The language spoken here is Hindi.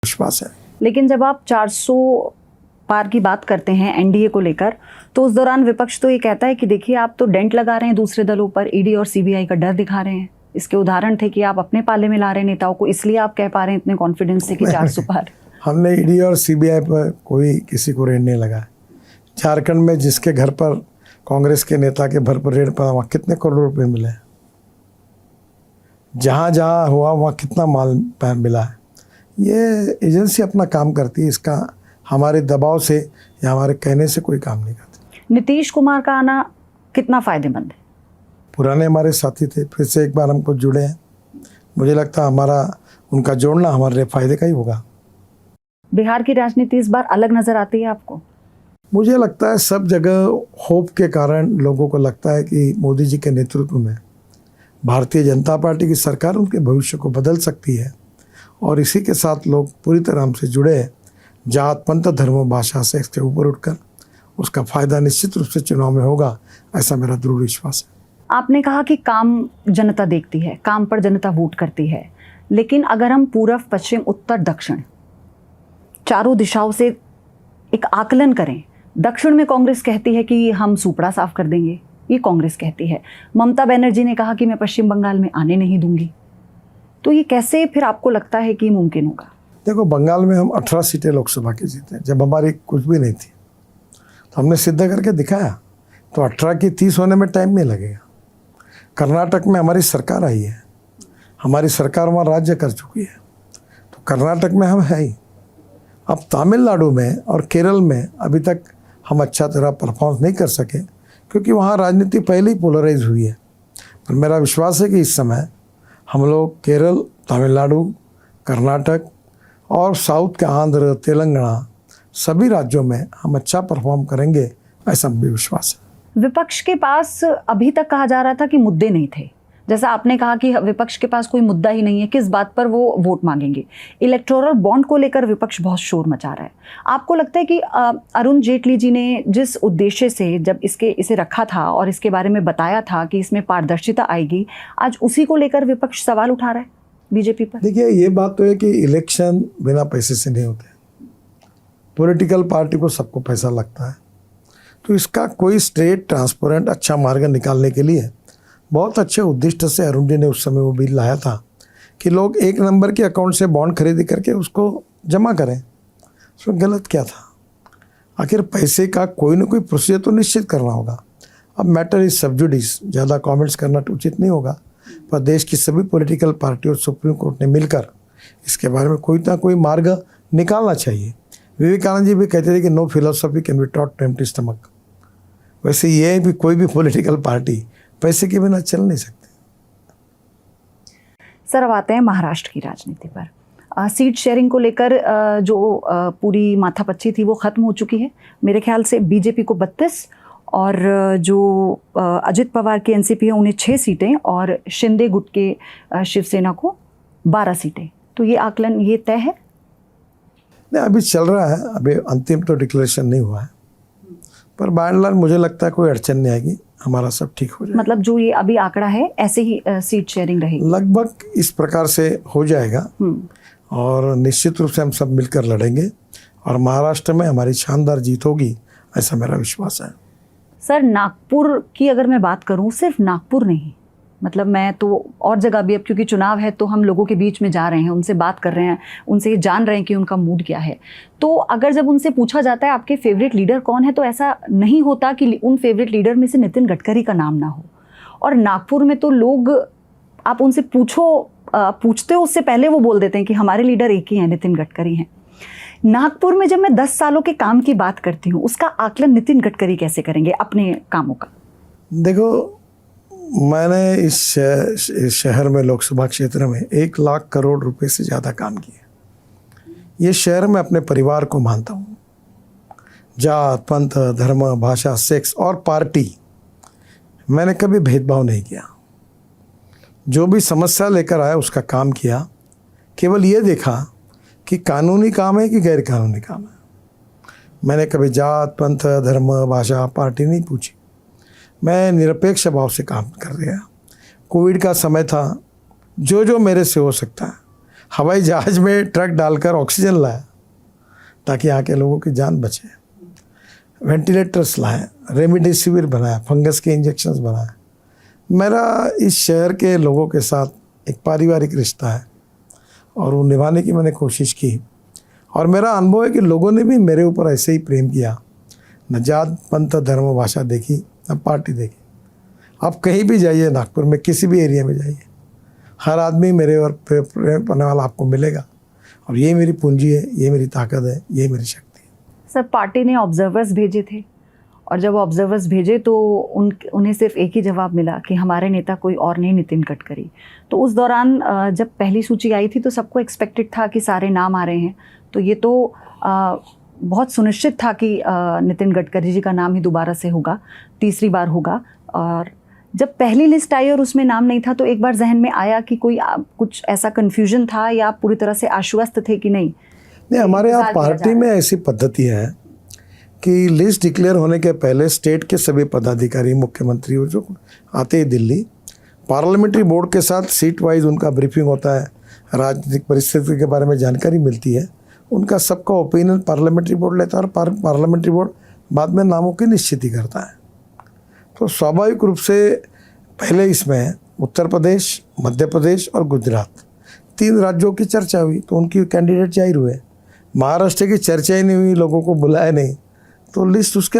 विश्वास है। लेकिन जब आप 400 पार की बात करते हैं एनडीए को लेकर, तो उस दौरान विपक्ष तो ये कहता है कि देखिए आप तो डेंट लगा रहे हैं दूसरे दलों पर, ईडी और सीबीआई का डर दिखा रहे हैं। इसके उदाहरण थे कि आप अपने पाले में ला रहे हैं नेताओं को, इसलिए आप कह पा रहे हैं इतने कॉन्फिडेंस से कि 400 पार। हमने ईडी और सीबीआई पर कोई किसी को रेड नहीं लगाया। झारखंड में जिसके घर पर कांग्रेस के नेता के घर पर रेड पड़ा, वहाँ कितने करोड़ रुपए मिले, जहाँ जहाँ हुआ वहाँ कितना माल मिला है। ये एजेंसी अपना काम करती है, इसका हमारे दबाव से या हमारे कहने से कोई काम नहीं करती। नीतीश कुमार का आना कितना फायदेमंद है? पुराने हमारे साथी थे, फिर से एक बार हमको जुड़े हैं। मुझे लगता है हमारा उनका जोड़ना हमारे लिए फायदे का ही होगा। बिहार की राजनीति इस बार अलग नजर आती है आपको? मुझे लगता है सब जगह होप के कारण लोगों को लगता है कि मोदी जी के नेतृत्व में भारतीय जनता पार्टी की सरकार उनके भविष्य को बदल सकती है, और इसी के साथ लोग पूरी तरह हमसे जुड़े हैं। जात पंथ धर्म भाषा से इसके ऊपर उठकर उसका फायदा निश्चित रूप से चुनाव में होगा, ऐसा मेरा दृढ़ विश्वास है। आपने कहा कि काम जनता देखती है, काम पर जनता वोट करती है, लेकिन अगर हम पूर्व पश्चिम उत्तर दक्षिण चारों दिशाओं से एक आकलन करें, दक्षिण में कांग्रेस कहती है कि हम सुपड़ा साफ कर देंगे, ये कांग्रेस कहती है। ममता बनर्जी ने कहा कि मैं पश्चिम बंगाल में आने नहीं दूंगी। तो ये कैसे फिर आपको लगता है कि मुमकिन होगा? देखो, बंगाल में हम 18 सीटें लोकसभा की जीते, जब हमारी कुछ भी नहीं थी, तो हमने सिद्ध करके दिखाया। तो 18 की 30 होने में टाइम नहीं लगेगा। कर्नाटक में हमारी सरकार आई है, हमारी सरकार वहाँ राज्य कर चुकी है, तो कर्नाटक में हम है ही। अब तमिलनाडु में और केरल में अभी तक हम अच्छा तरह परफॉर्म नहीं कर सके, क्योंकि वहाँ राजनीति पहले ही पोलराइज हुई है। पर मेरा विश्वास है कि इस समय हम लोग केरल, तमिलनाडु, कर्नाटक और साउथ के आंध्र, तेलंगाना सभी राज्यों में हम अच्छा परफॉर्म करेंगे, ऐसा भी विश्वास है। विपक्ष के पास अभी तक कहा जा रहा था कि मुद्दे नहीं थे, जैसा आपने कहा कि विपक्ष के पास कोई मुद्दा ही नहीं है, किस बात पर वो वोट मांगेंगे। इलेक्टोरल बॉन्ड को लेकर विपक्ष बहुत शोर मचा रहा है। आपको लगता है कि अरुण जेटली जी ने जिस उद्देश्य से जब इसे रखा था और इसके बारे में बताया था कि इसमें पारदर्शिता आएगी, आज उसी को लेकर विपक्ष सवाल उठा रहा है बीजेपी पर? देखिए, ये बात तो है कि इलेक्शन बिना पैसे से नहीं होते। पॉलिटिकल पार्टी को सबको पैसा लगता है, तो इसका कोई स्ट्रेट ट्रांसपेरेंट अच्छा मार्ग निकालने के लिए बहुत अच्छे उद्देश्य से अरुण जी ने उस समय वो बिल लाया था कि लोग एक नंबर के अकाउंट से बॉन्ड खरीदी करके उसको जमा करें। उसमें गलत क्या था? आखिर पैसे का कोई ना कोई प्रोसीजर तो निश्चित करना होगा। अब मैटर इज सब जुडिस, ज़्यादा कमेंट्स करना उचित नहीं होगा, पर देश की सभी पॉलिटिकल पार्टी और सुप्रीम कोर्ट ने मिलकर इसके बारे में कोई ना कोई मार्ग निकालना चाहिए। विवेकानंद जी भी कहते थे कि no philosophy can be taught to empty stomach. वैसे ये है भी कोई भी पॉलिटिकल पार्टी पैसे के बिना चल नहीं सकते। सर, अब आते हैं महाराष्ट्र की राजनीति पर। सीट शेयरिंग को लेकर जो पूरी माथापच्ची थी वो खत्म हो चुकी है। मेरे ख्याल से बीजेपी को 32 और जो अजित पवार की एनसीपी है उन्हें 6 सीटें और शिंदे गुट के शिवसेना को 12 सीटें। तो ये आकलन ये तय है? नहीं, अभी चल रहा है, अभी अंतिम तो डिक्लेरेशन नहीं हुआ है, पर बाय एंड लार्ज मुझे लगता है कोई अड़चन नहीं आएगी, हमारा सब ठीक हो जाएगा। मतलब जो ये अभी आंकड़ा है ऐसे ही सीट शेयरिंग रहेगी? लगभग इस प्रकार से हो जाएगा, और निश्चित रूप से हम सब मिलकर लड़ेंगे और महाराष्ट्र में हमारी शानदार जीत होगी, ऐसा मेरा विश्वास है। सर, नागपुर की अगर मैं बात करूं, सिर्फ नागपुर नहीं, मतलब मैं तो और जगह भी, अब क्योंकि चुनाव है तो हम लोगों के बीच में जा रहे हैं, उनसे बात कर रहे हैं, उनसे जान रहे हैं कि उनका मूड क्या है। तो अगर जब उनसे पूछा जाता है आपके फेवरेट लीडर कौन है, तो ऐसा नहीं होता कि उन फेवरेट लीडर में से नितिन गडकरी का नाम ना हो। और नागपुर में तो लोग, आप उनसे पूछते हो उससे पहले वो बोल देते हैं कि हमारे लीडर एक ही हैं, नितिन गडकरी हैं। नागपुर में जब मैं 10 सालों के काम की बात करती हूँ, उसका आकलन नितिन गडकरी कैसे करेंगे अपने कामों का? देखो, मैंने इस शहर में, लोकसभा क्षेत्र में 1 लाख करोड़ रुपए से ज़्यादा काम किए। ये शहर में अपने परिवार को मानता हूँ। जात पंथ धर्म भाषा सेक्स और पार्टी मैंने कभी भेदभाव नहीं किया। जो भी समस्या लेकर आया उसका काम किया। केवल ये देखा कि कानूनी काम है कि गैर कानूनी काम है। मैंने कभी जात पंथ धर्म भाषा पार्टी नहीं पूछी। मैं निरपेक्ष भाव से काम कर रहा। कोविड का समय था, जो मेरे से हो सकता है हवाई जहाज़ में ट्रक डालकर ऑक्सीजन लाया ताकि यहाँ के लोगों की जान बचे, वेंटिलेटर्स लाए, रेमडेसिविर बनाया, फंगस के इंजेक्शंस बनाए। मेरा इस शहर के लोगों के साथ एक पारिवारिक रिश्ता है और वो निभाने की मैंने कोशिश की। और मेरा अनुभव है कि लोगों ने भी मेरे ऊपर ऐसे ही प्रेम किया, न जात पंथ धर्म भाषा देखी, न पार्टी देखी। आप कहीं भी जाइए, नागपुर में किसी भी एरिया में जाइए, हर आदमी मेरे और प्रेम करने वाला आपको मिलेगा। और ये मेरी पूंजी है, ये मेरी ताकत है, ये मेरी शक्ति है। सर, पार्टी ने ऑब्जर्वर्स भेजे थे और जब ऑब्जर्वर्स भेजे तो उन्हें सिर्फ एक ही जवाब मिला कि हमारे नेता कोई और नहीं, नितिन गडकरी। तो उस दौरान जब पहली सूची आई थी तो सबको एक्सपेक्टेड था कि सारे नाम आ रहे हैं, तो ये तो बहुत सुनिश्चित था कि नितिन गडकरी जी का नाम ही दोबारा से होगा, तीसरी बार होगा। और जब पहली लिस्ट आई और उसमें नाम नहीं था तो एक बार जहन में आया कि कोई कुछ ऐसा कन्फ्यूजन था या आप पूरी तरह से आश्वस्त थे कि नहीं? हमारे यहाँ पार्टी में ऐसी पद्धति है कि लिस्ट डिक्लेयर होने के पहले स्टेट के सभी पदाधिकारी, मुख्यमंत्री और जो आते हैं दिल्ली, पार्लियामेंट्री बोर्ड के साथ सीट वाइज उनका ब्रीफिंग होता है, राजनीतिक परिस्थिति के बारे में जानकारी मिलती है, उनका सबका ओपिनियन पार्लियामेंट्री बोर्ड लेता है और पार्लियामेंट्री बोर्ड बाद में नामों की निश्चिति करता है। तो स्वाभाविक रूप से पहले इसमें उत्तर प्रदेश, मध्य प्रदेश और गुजरात 3 राज्यों की चर्चा हुई तो उनकी कैंडिडेट जाहिर हुए। महाराष्ट्र की चर्चा ही नहीं हुई, लोगों को बुलाया नहीं, तो लिस्ट उसके